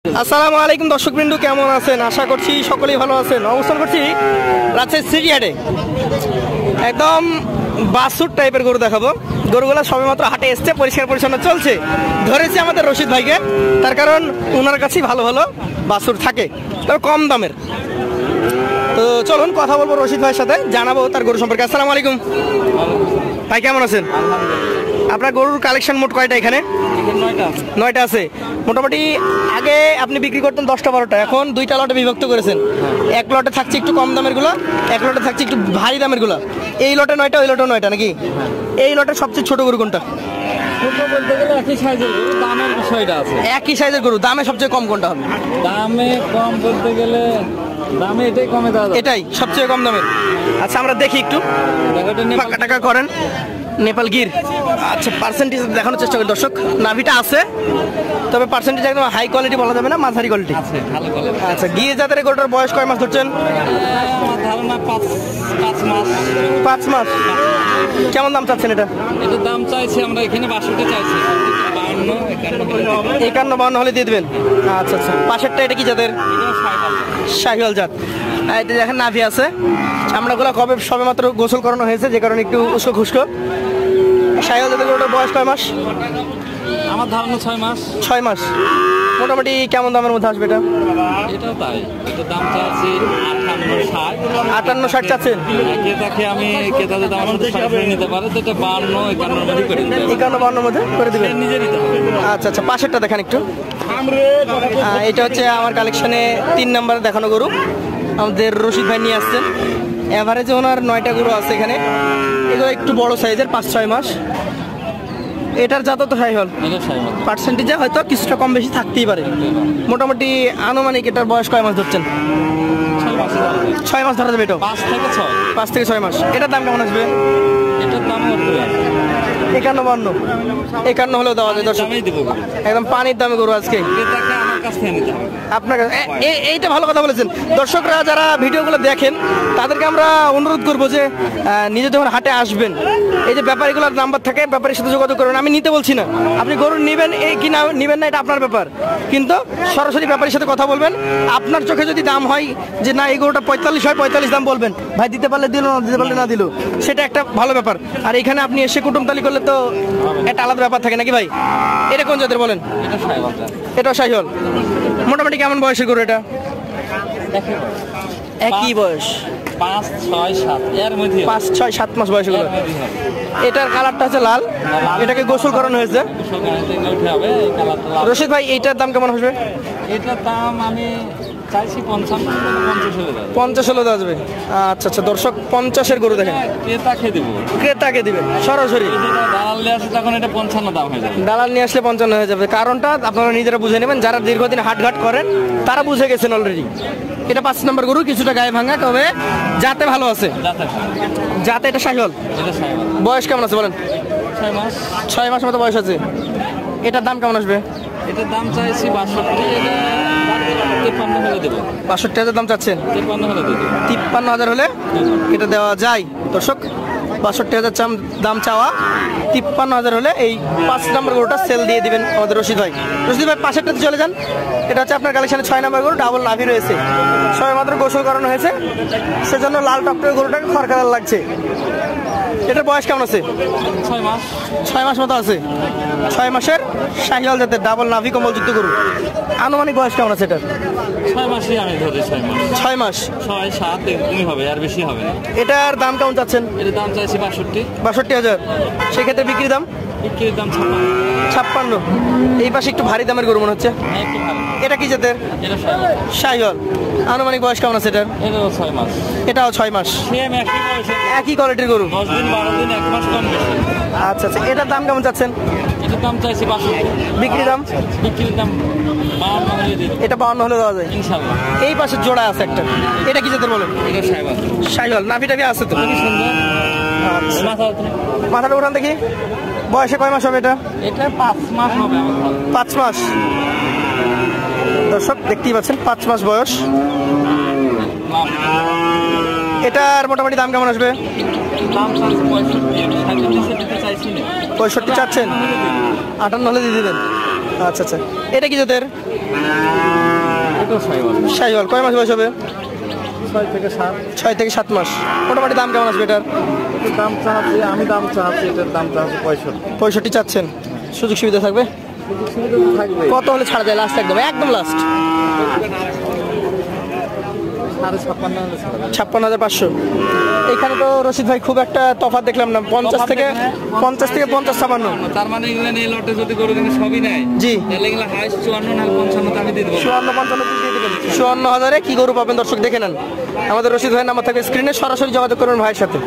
আসসালামু আলাইকুম দর্শকবৃন্দ, কেমন আছেন? আশা করছি সকলেই ভালো আছেন। অবস্থান করছি রাজশাহী সিটি হাটে। একদম বাছুর টাইপের গরু দেখাবো। গরুগুলো সবেমাত্র হাটে এসছে, পরিষ্কার পরিচ্ছন্ন চলছে। ধরেছি আমাদের রশিদ ভাইকে, তার কারণ ওনার কাছেই ভালো ভালো বাছুর থাকে, তবে কম দামের। তো চলুন কথা বলবো রশিদ ভাইয়ের সাথে, জানাবো তার গরু সম্পর্কে। আসসালামু আলাইকুম ভাই, কেমন আছেন? আপনার গরুর কালেকশন মোট কয়টা এখানে? 9টা আছে। মোটামুটি আগে আপনি বিক্রি করতেন 10টা 12টা, এখন 2টা লটে বিভক্ত করেছেন। এক লটে থাকছে একটু কম দামের গুলো, এক লটে থাকছে একটু ভারী দামের গুলো। এই লটে 9টা, ওই লটে 9টা নাকি? এই লটের সবচেয়ে ছোট গরু কোনটা? একই সাইজের গরু, দামের বিষয়টা আছে। একই সাইজের গরু, দামে সবচেয়ে কম কোনটা হবে? দামে কম বলতে গেলে দামে এটাই কমে দেওয়া যায়। এটাই সবচেয়ে কম দামের। আচ্ছা, আমরা দেখি একটু টাকা টাকা করেন। নেপাল গির। আচ্ছা, পার্সেন্টেজ দেখানোর চেষ্টা করি দর্শক। নাভিটা আছে, তবে পার্সেন্টেজ একদম হাই কোয়ালিটি বলা যাবে না, মাঝারি কোয়ালিটি। আচ্ছা, গিয়ে জাতের গরুটার বয়স কয় মাস ধরছেন? ধারণা 5 মাস। 5 মাস। কেমন দাম চাচ্ছেন এটা? এটার দাম চাইছি আমরা এখানে 62 চাইছি। 51 হলে দিয়ে দেবেন। আচ্ছা আচ্ছা, পাশেরটা এটা কি জাতের? শাহিওয়াল জাত। এটা দেখেন নাভি আছে। চামড়াগুলো কবে সবে মাত্র গোসল করানো হয়েছে, যে কারণে একটু উস্কো খুস্কো। শাহিওয়াল জাতের গরুটার বয়স কয় মাস? আমার ধারণা 6 মাস। 6 মাস। মোটামুটি কেমন দামের মধ্যে আসবে এটা? এটাও তাই, এটার দাম চাইছি 58-60 চাচ্ছেন। ক্রেতাকে আমি ক্রেতাদের দাম সরাসরি নিতে পারে, তো এটা 52-51 মধ্যে করে দিতে হবে। 51-52 মধ্যে করে দিবেন। নিজে নিতে হবে। আচ্ছা আচ্ছা, পাশেরটা দেখেন একটু। এটা হচ্ছে আমার কালেকশনে 3 নম্বরে দেখানো গরু, আমাদের রশিদ ভাই নিয়ে আসছেন। এভারেজে ওনার 9টা গরু আছে এখানে। এগুলো একটু বড় সাইজের, 5-6 মাস। এটার জাত তো শাহিওয়াল, পার্সেন্টেজে হয়তো কিছুটা কম বেশি থাকতেই পারে। মোটামুটি আনুমানিক এটার বয়স কয় মাস ধরছেন? 6 মাস ধরা যাবে। এটা 5 থেকে 6 মাস। এটার দাম কেমন আসবে? এটার দাম 51 হলেও দেওয়া যায় দর্শক। একদম পানির দামে গরু আজকে আপনার কাছে। এইটা ভালো কথা বলেছেন। দর্শকরা যারা ভিডিওগুলো দেখেন, তাদেরকে আমরা অনুরোধ করবো যে নিজে যখন হাটে আসবেন, এই যে ব্যাপারীগুলোর নাম্বার থাকে, ব্যাপারীর সাথে যোগাযোগ করবেন। আমি নিতে বলছি না, আপনি গরু নেবেন এই কি না নেবেন না, এটা আপনার ব্যাপার। কিন্তু সরাসরি ব্যাপারীর সাথে কথা বলবেন। আপনার চোখে যদি দাম হয় যে না এই গরুটা 45 হয়, 45 দাম বলবেন। ভাই দিতে পারলে দিল, না দিতে পারলে না দিল, সেটা একটা ভালো ব্যাপার। আর এখানে আপনি এসে কুটুমতালি করলে তো একটা আলাদা ব্যাপার থাকে নাকি ভাই? এটা কোন জাতের বলেন? এটা শাহিওয়াল। মোটামুটি কেমন বয়সের গরু এটা? একই বয়স, 5-6-7 মাস বয়সের গরু। এটার কালারটা হচ্ছে লাল, এটাকে গোসল করানো হয়েছে। রশিদ ভাই, এইটার দাম কেমন হবে? এটার দাম আমি চাইছি 50 হলে দেওয়া যাবে। আচ্ছা আচ্ছা দর্শক, 50-এর গরু দেখেন। ক্রেতাকে দিবেন সরাসরি। দালাল নিয়ে আসলে তখন এটা 55 দাম হয়ে যাবে। দালাল নিয়ে আসলে 55 হয়ে যাবে। কারণটা আপনারা নিজেরা বুঝে নেবেন, যারা দীর্ঘদিন হাটঘাট করেন তারা বুঝে গেছেন অলরেডি। এটা 5 নম্বর গরু, কিছুটা গায়ে ভাঙা, তবে যাতে ভালো আছে। যাতে এটা শাহিওয়াল। বয়স কেমন আছে বলেন? 6 মাস মতো বয়স আছে। এটার দাম কেমন আসবে? এটার দাম চাইছি 62,000 দাম চাচ্ছেন। 53,000 হলে এটা দেওয়া যায় দর্শক। 62,000 দাম চাওয়া, 53,000 হলে এই 5 নম্বর গরুটা সেল দিয়ে দিবেন আমাদের রশিদ ভাই। রশিদ ভাই, পাশেরটাতে চলে যান। এটা হচ্ছে আপনার কালেকশনে 6 নম্বর গরু, ডাবল নাভি রয়েছে। সবে মাত্র গোসল করানো হয়েছে, সেজন্য লাল টপটের গরুটাকে খড়কালার লাগছে। এটার বয়স কেমন আছে? 6 মাস মতো আছে। 6 মাসের শাহিওয়াল জাতের ডাবল নাভি কম্বলযুক্ত গরু। আনুমানিক বয়স কেমন আছে এটার? 6 মাসই আমি ধরি। 6 মাস 6-7 এরকমই হবে, আর বেশি হবে না। এটার দাম কেমন চাচ্ছেন? এটার দাম চাইছি 62,000। সেক্ষেত্রে বিক্রির দাম 56। এই পাশে একটু ভারী দামের গরু মনে হচ্ছে। এটা কি জাতের? শাহিওয়াল। আনুমানিক বয়স কেমন আছে এটার? এটাও 6 মাস। একই কোয়ালিটির গরু। 10 দিন 12 দিন 1 মাস কম বেশি। আচ্ছা আচ্ছা, এটার দাম কেমন চাচ্ছেন? এটার দাম চাইছি 62। বিক্রির দাম? বিক্রির দাম 52 হলে দিই। এটা 52 হলে দেওয়া যায় ইনশাআল্লাহ। এই পাশে জোড়া আছে একটা, এটা কি জাতের বলেন? এটা শাহিওয়াল। নাভিটাকে আছে তো খুবই সুন্দর। মাথাটা উঠান দেখি। বয়সে কয় মাস হবে এটা? এটা 5 মাস হবে। 5 মাস দর্শক, দেখতেই পাচ্ছেন 5 মাস বয়স। এটার মোটামুটি দাম কেমন আসবে? 65 চাচ্ছেন, 58 হলে দিয়ে দেবেন। আচ্ছা আচ্ছা, এটা কি জাতের? এটাও সাইওয়াল। শাহিওয়াল কয় মাস বয়স হবে? 6 থেকে 7। 6 থেকে 7 মাস। মোটামুটি দাম কেমন আসবে এটার? দাম চাচ্ছি, আমি দাম চাচ্ছি, এটার দাম চাচ্ছি 65 চাচ্ছেন। সুযোগ সুবিধা থাকবে? থাকবে। কত হলে ছাড়া যায় লাস্ট? একদম লাস্ট 56,500। এখানে তো রশিদ ভাই খুব একটা তফাৎ দেখলাম না, 50 থেকে 50-55। তার মানে এগুলো এই লটে যদি গরু কিন্তু সবই নেয়, জি, তাহলে এগুলো হাইস্ট 54 না 55 আমি দিয়ে দেবো। 54-55 দিয়ে দিবেন। 54,000-এ কি গরু পাবেন দর্শক দেখে নেন। আমাদের রশিদ ভাইয়ের নাম্বার থাকবে স্ক্রিনে, সরাসরি যোগাযোগ করবেন ভাইয়ের সাথে।